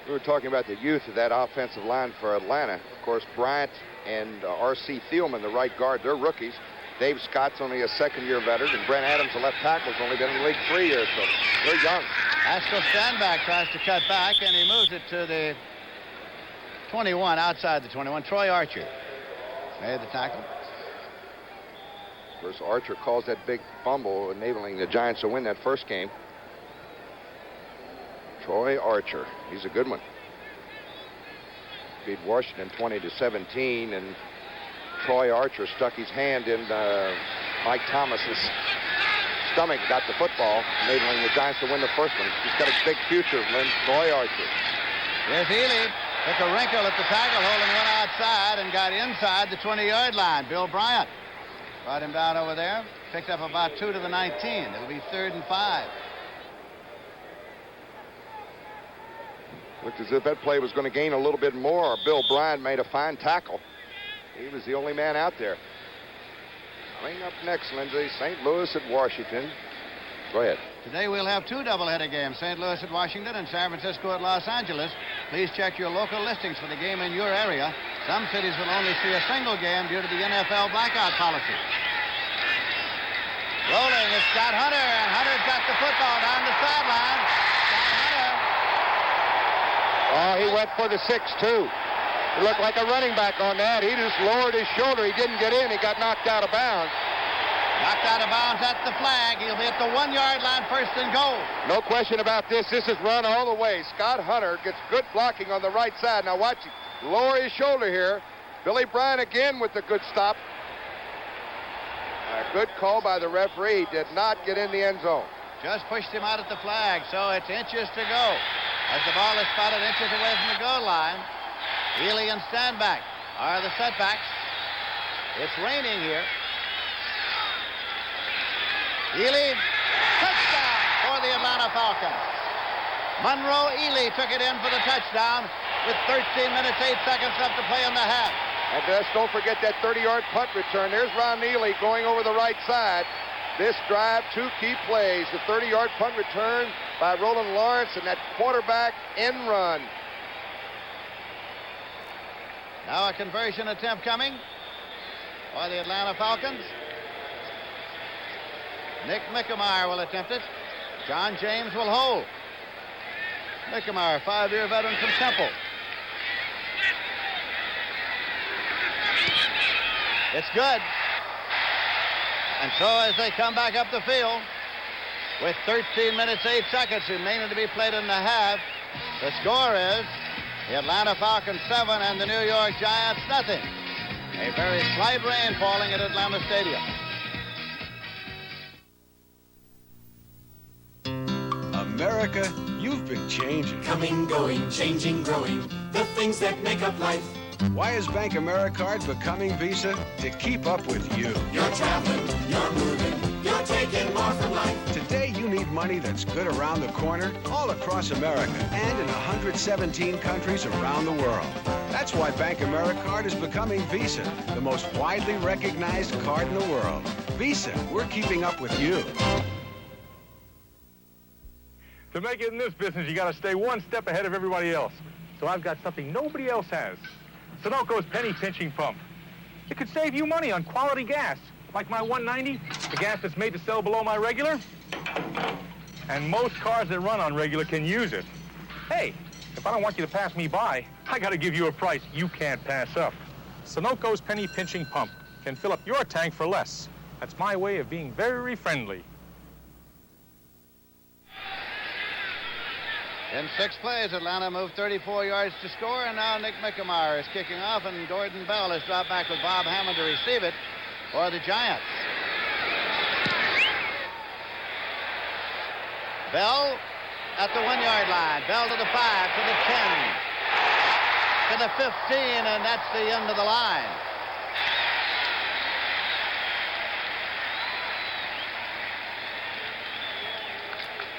We were talking about the youth of that offensive line for Atlanta. Of course, Bryant and R.C. Thielman, the right guard, they're rookies. Dave Scott's only a second-year veteran, and Brent Adams, the left tackle, has only been in the league 3 years, so they're young. Haskell Standback tries to cut back, and he moves it to the 21, outside the 21. Troy Archer made the tackle. Of course, Archer caused that big fumble, enabling the Giants to win that first game. Troy Archer, he's a good one. Beat Washington 20-17, and Troy Archer stuck his hand in Mike Thomas's stomach, got the football, enabling the Giants to win the first one. He's got a big future, Lynn. Troy Archer. Here's Ely. Took a wrinkle at the tackle, holding one outside, and got inside the 20-yard line. Bill Bryant brought him down over there. Picked up about 2 to the 19. It'll be 3rd and 5. Looked as if that play was going to gain a little bit more. Bill Bryant made a fine tackle. He was the only man out there. Coming up next, Lindsay, St. Louis at Washington. Go ahead. Today we'll have 2 doubleheader games, St. Louis at Washington and San Francisco at Los Angeles. Please check your local listings for the game in your area. Some cities will only see a single game due to the NFL blackout policy. Rolling is Scott Hunter, and Hunter's got the football down the sideline. Oh, he went for the 6, too. He looked like a running back on that. He just lowered his shoulder. He didn't get in. He got knocked out of bounds. Knocked out of bounds at the flag. He'll be at the 1-yard line, 1st and goal. No question about this. This is run all the way. Scott Hunter gets good blocking on the right side. Now watch him lower his shoulder here. Billy Bryant again with the good stop. A good call by the referee. He did not get in the end zone. Just pushed him out at the flag, so it's inches to go. As the ball is spotted inches away from the goal line, Ely and Standback are the setbacks. It's raining here. Ely, touchdown for the Atlanta Falcons. Monroe Ely took it in for the touchdown with 13 minutes, 8 seconds left to play in the half. And just don't forget that 30-yard punt return. There's Ron Neely going over the right side. This drive, 2 key plays. The 30-yard punt return by Roland Lawrence and that quarterback end run. Now a conversion attempt coming by the Atlanta Falcons. Nick Mickemeyer will attempt it. John James will hold. Mickemeyer, 5-year veteran from Temple. It's good. And so as they come back up the field with 13 minutes, 8 seconds remaining to be played in the half, the score is the Atlanta Falcons 7 and the New York Giants nothing. A very slight rain falling at Atlanta Stadium. America, you've been changing. Coming, going, changing, growing, the things that make up life. Why is Bank AmeriCard becoming Visa? To keep up with you. You're traveling, you're moving, you're taking more from life. Today you need money that's good around the corner, all across America, and in 117 countries around the world. That's why Bank AmeriCard is becoming Visa, the most widely recognized card in the world. Visa, we're keeping up with you. To make it in this business, you got to stay one step ahead of everybody else. So I've got something nobody else has. Sunoco's penny pinching pump. It could save you money on quality gas, like my 190, the gas that's made to sell below my regular. And most cars that run on regular can use it. Hey, if I don't want you to pass me by, I got to give you a price you can't pass up. Sunoco's penny pinching pump can fill up your tank for less. That's my way of being very friendly. In 6 plays, Atlanta moved 34 yards to score, and now Nick Mickemeyer is kicking off, and Gordon Bell has dropped back with Bob Hammond to receive it for the Giants. Bell at the 1-yard line. Bell to the 5, to the 10, to the 15, and that's the end of the line.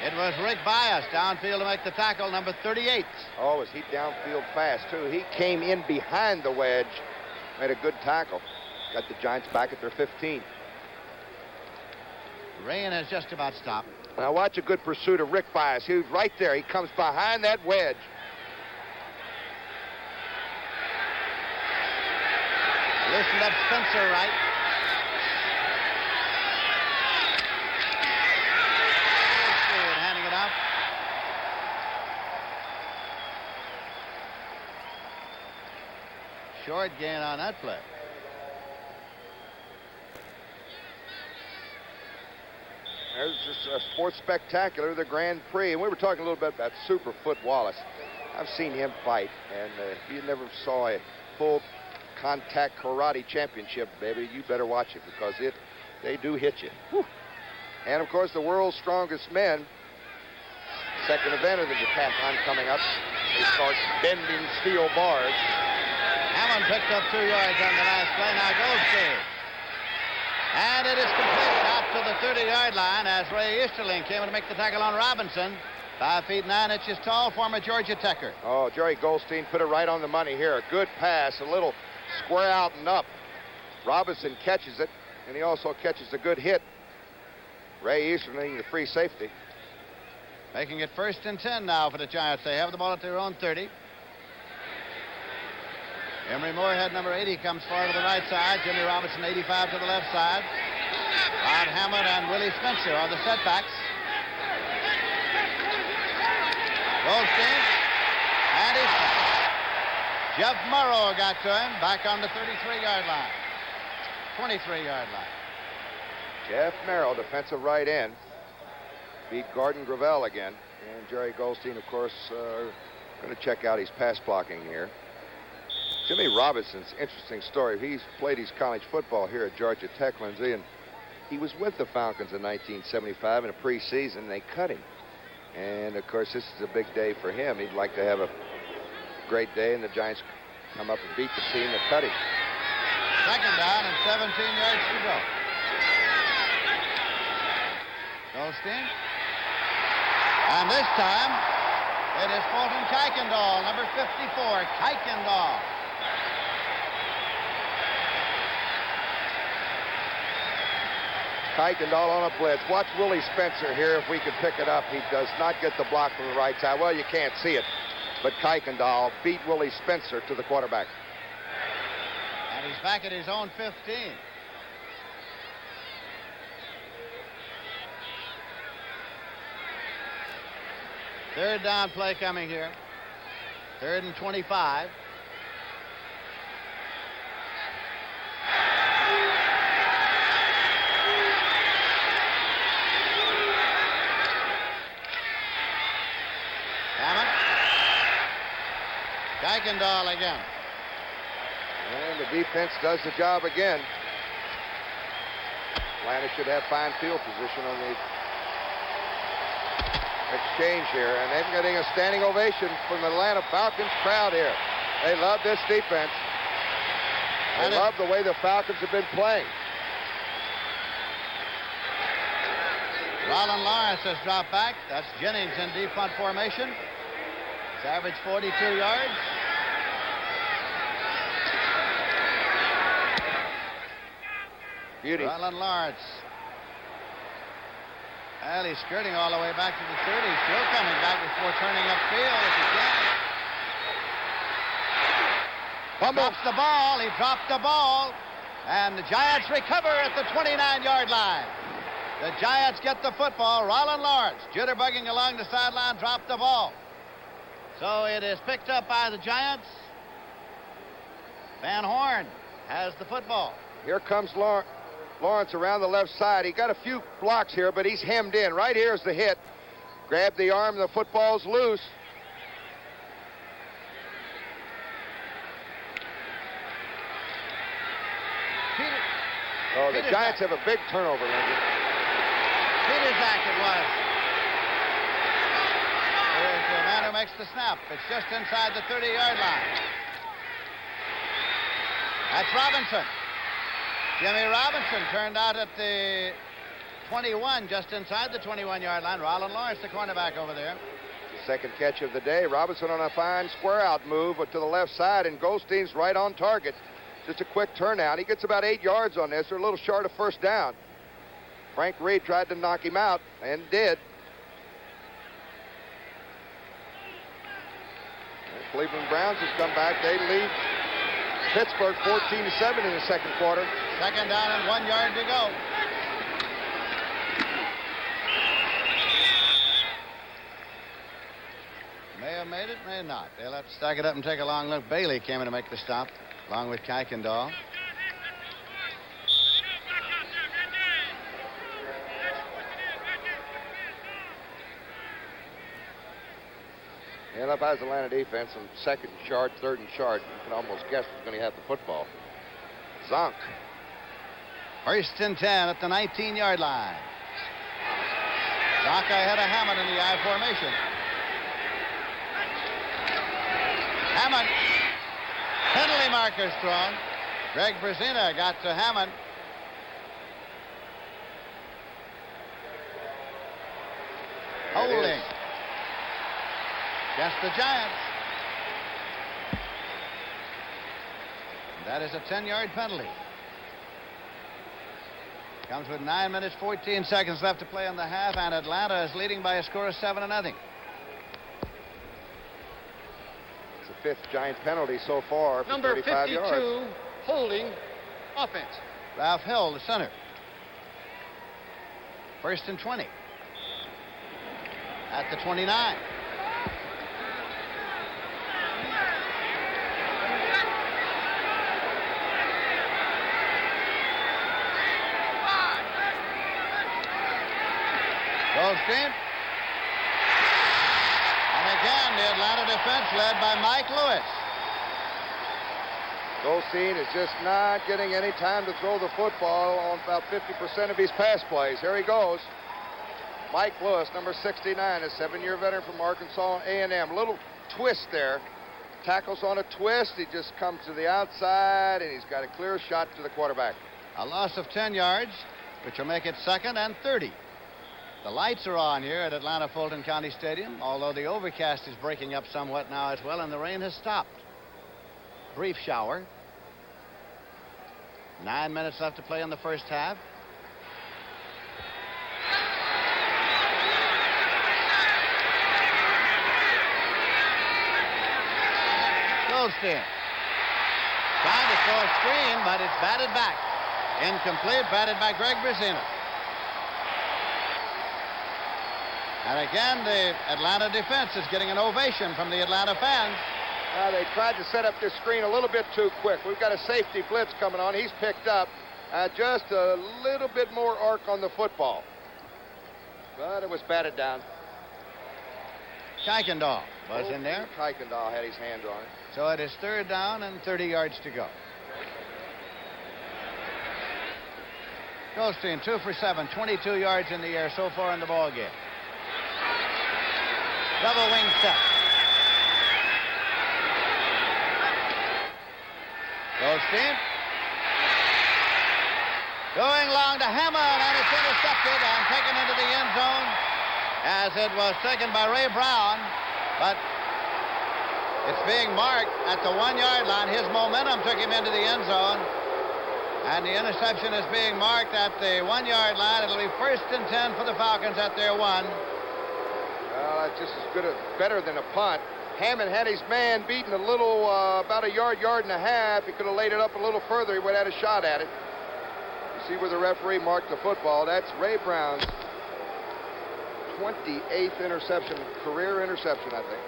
It was Rick Bias downfield to make the tackle, number 38. Oh, was he downfield fast, too. He came in behind the wedge, made a good tackle. Got the Giants back at their 15. Rain has just about stopped. Now watch a good pursuit of Rick Bias. He was right there. He comes behind that wedge. Loosened up Spencer right. Handing it off. Short gain on that play. There's just a sports spectacular, the Grand Prix. And we were talking a little bit about Superfoot Wallace. I've seen him fight, and if you never saw a full contact karate championship, baby, you better watch it, because they do hit you. Whew. And of course, the world's strongest men. Second event of the decathlon coming up. They start bending steel bars. Hammond picked up 2 yards on the last play. Now Goldstein. And it is completed out to the 30-yard line as Ray Easterling came in to make the tackle on Robinson. 5 feet 9 inches tall, former Georgia Techer. Oh, Jerry Goldstein put it right on the money here. A good pass, a little square out and up. Robinson catches it, and he also catches a good hit. Ray Easterling, the free safety. Making it 1st and 10 now for the Giants. They have the ball at their own 30. Emery Moorhead, number 80, comes forward to the right side. Jimmy Robinson, 85, to the left side. Rod Hammond and Willie Spencer are the setbacks. Goldstein, and he's back. Jeff Morrow got to him, back on the 33-yard line. 23-yard line. Jeff Merrill, defensive right end, beat Gordon Gravel again. And Jerry Goldstein, of course, going to check out his pass blocking here. Jimmy Robinson's interesting story. He's played his college football here at Georgia Tech, Lindsay, and he was with the Falcons in 1975 in a preseason. They cut him. And, of course, this is a big day for him. He'd like to have a great day, and the Giants come up and beat the team that cut him. 2nd down and 17 yards to go. Goldstein. And this time, it is Fulton Kuykendall, number 54, Kuykendall. Kuykendall on a blitz. Watch Willie Spencer here if we could pick it up. He does not get the block from the right side. Well, you can't see it, but Kuykendall beat Willie Spencer to the quarterback. And he's back at his own 15. Third down play coming here. 3rd and 25. Hammond. Kuykendall again. And the defense does the job again. Atlanta should have fine field position on the exchange here, and they're getting a standing ovation from the Atlanta Falcons crowd here. They love this defense. They love the way the Falcons have been playing. Rollin Lawrence has dropped back. That's Jennings in deep punt formation. He's averaged 42 yards. Beauty. Rollin Lawrence. Well, he's skirting all the way back to the 30. Still coming back before turning upfield if he can. Drops the ball. He dropped the ball. And the Giants recover at the 29-yard line. The Giants get the football. Rollin Lawrence, jitterbugging along the sideline, dropped the ball. So it is picked up by the Giants. Van Horn has the football. Here comes Lawrence around the left side. He got a few blocks here, but he's hemmed in. Right here is the hit. Grab the arm, the football's loose. Oh, the Giants have a big turnover, Lindsay. Petersack it was. Here's the man who makes the snap. It's just inside the 30-yard line. That's Robinson. Jimmy Robinson turned out at the 21, just inside the 21-yard line. Rollin Lawrence, the cornerback over there. The second catch of the day. Robinson on a fine square-out move to the left side, and Goldstein's right on target. Just a quick turnout. He gets about 8 yards on this. They're a little short of first down. Frank Reed tried to knock him out, and did. The Cleveland Browns have come back. They lead Pittsburgh 14-7 in the second quarter. Second down and 1 yard to go. May have made it, may not. They'll have to stack it up and take a long look. Bailey came in to make the stop, along with Kuykendall. And up as Atlanta defense on 2nd and short, 3rd and short. You can almost guess who's going to have the football. Zonk. 1st and 10 at the 19-yard line. Zonk ahead of Hammond in the I formation. Hammond. Penalty markers thrown. Greg Brzezina got to Hammond. Holding against the Giants. That is a 10-yard penalty. Comes with 9 minutes, 14 seconds left to play in the half, and Atlanta is leading by a score of 7-0. It's the 5th Giant penalty so far for Number 35 52, yards. holding offense. Ralph Hill, the center. 1st and 20. At the 29. Goldstein. And again, the Atlanta defense led by Mike Lewis. Goldstein is just not getting any time to throw the football on about 50% of his pass plays. Here he goes. Mike Lewis, number 69, a 7-year veteran from Arkansas A&M. Little twist there. Tackles on a twist. He just comes to the outside, and he's got a clear shot to the quarterback. A loss of 10 yards, which will make it 2nd and 30. The lights are on here at Atlanta Fulton County Stadium, although the overcast is breaking up somewhat now as well, and the rain has stopped. Brief shower. 9 minutes left to play in the first half. Goldstein. Trying to throw a screen, but it's batted back. Incomplete, batted by Greg Brazina. And again, the Atlanta defense is getting an ovation from the Atlanta fans. They tried to set up this screen a little bit too quick. We've got a safety blitz coming on. He's picked up just a little bit more arc on the football. But it was batted down. Kuykendall was in there. Kuykendall had his hand on it. So it is 3rd down and 30 yards to go. Goldstein, 2 for 7, 22 yards in the air so far in the ball game. Double wing set. Goldstein. Going long to Hammond, and it's intercepted and taken into the end zone as it was taken by Ray Brown. But it's being marked at the 1-yard line. His momentum took him into the end zone. And the interception is being marked at the 1-yard line. It'll be 1st and 10 for the Falcons at their 1. Well, that's just as good better than a punt. Hammond had his man beaten a little, about a yard and a half. He could have laid it up a little further. He would have had a shot at it. You see where the referee marked the football. That's Ray Brown's 28th interception, career interception, I think.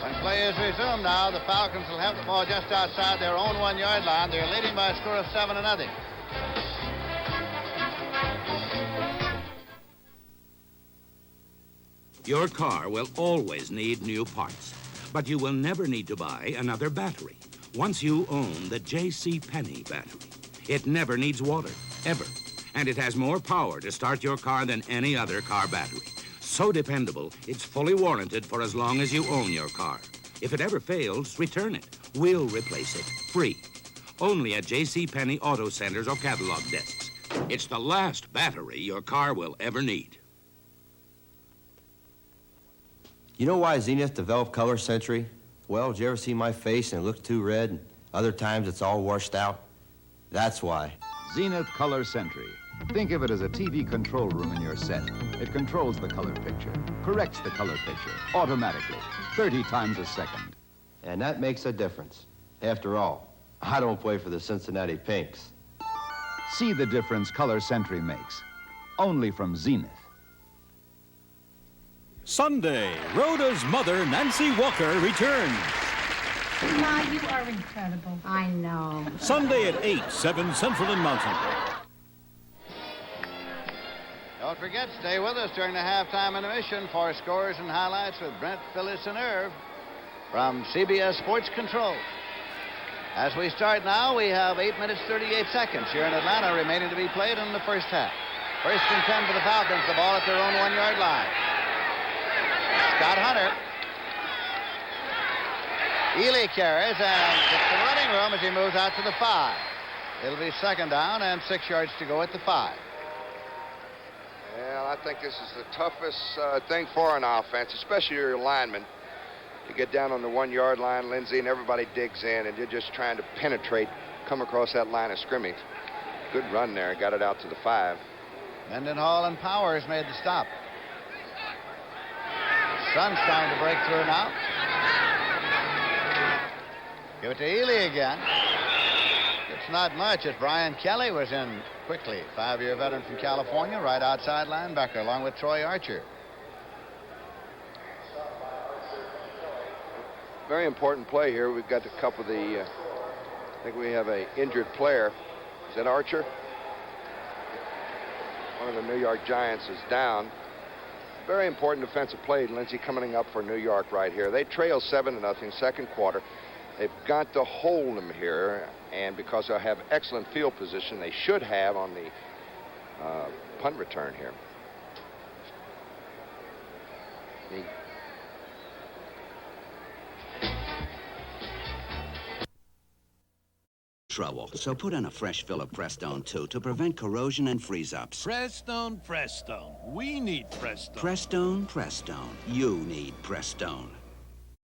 When play is resumed now, the Falcons will have the ball just outside their own 1-yard line. They're leading by a score of 7-0. Your car will always need new parts, but you will never need to buy another battery. Once you own the J.C. Penney battery, it never needs water, ever. And it has more power to start your car than any other car battery. So dependable, it's fully warranted for as long as you own your car. If it ever fails, return it. We'll replace it, free. Only at J.C. Penney Auto Centers or catalog desks. It's the last battery your car will ever need. You know why Zenith developed Color Sentry? Well, did you ever see my face and it looks too red? And other times it's all washed out? That's why. Zenith Color Sentry. Think of it as a TV control room in your set. It controls the color picture, corrects the color picture, automatically, 30 times a second. And that makes a difference. After all, I don't play for the Cincinnati Pinks. See the difference Color Sentry makes. Only from Zenith. Sunday, Rhoda's mother, Nancy Walker, returns. Ma, you are incredible. I know. Sunday at 8, 7 Central and Mountain. Don't forget, stay with us during the halftime intermission for scores and highlights with Brent, Phyllis, and Irv from CBS Sports Control. As we start now, we have 8 minutes, 38 seconds here in Atlanta remaining to be played in the first half. 1st and 10 for the Falcons, the ball at their own 1-yard line. Scott Hunter. Ely carries and gets the running room as he moves out to the 5. It'll be 2nd down and 6 yards to go at the 5. Well, I think this is the toughest thing for an offense, especially your linemen. You get down on the 1-yard line, Lindsey, and everybody digs in, and you're just trying to penetrate, come across that line of scrimmage. Good run there, got it out to the 5. Mendenhall and Powers made the stop. Sun's trying to break through now. Give it to Ely again. It's not much as Brian Kelly was in quickly. 5-year veteran from California, right outside linebacker, along with Troy Archer. Very important play here. We've got a couple of the, I think we have an injured player. Is that Archer? One of the New York Giants is down. Very important defensive play, Lindsey, coming up for New York right here. They trail 7-0, 2nd quarter. They've got to hold them here, and because they have excellent field position, they should have on the punt return here. Trouble. So put in a fresh fill of Prestone, too, to prevent corrosion and freeze-ups. Prestone. We need Prestone. Prestone. You need Prestone.